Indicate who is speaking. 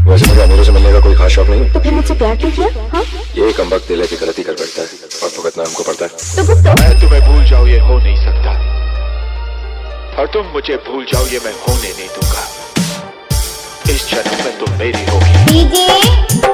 Speaker 1: वैसे मुझे अमीरों से मिलने का कोई खास शौक नहीं है।
Speaker 2: तो फिर मुझसे प्यार क्यों किया? हाँ?
Speaker 1: ये कम वक्त दिल है कि गलती कर बैठता है और भुगतना हमको पड़ता है।
Speaker 2: तो भुगतो।
Speaker 3: मैं तुम्हें भूल जाऊं ये हो नहीं सकता, और तुम मुझे भूल जाओ ये मैं होने नहीं दूंगा। इस जन्म में तुम मेरी होगी।
Speaker 2: डीजे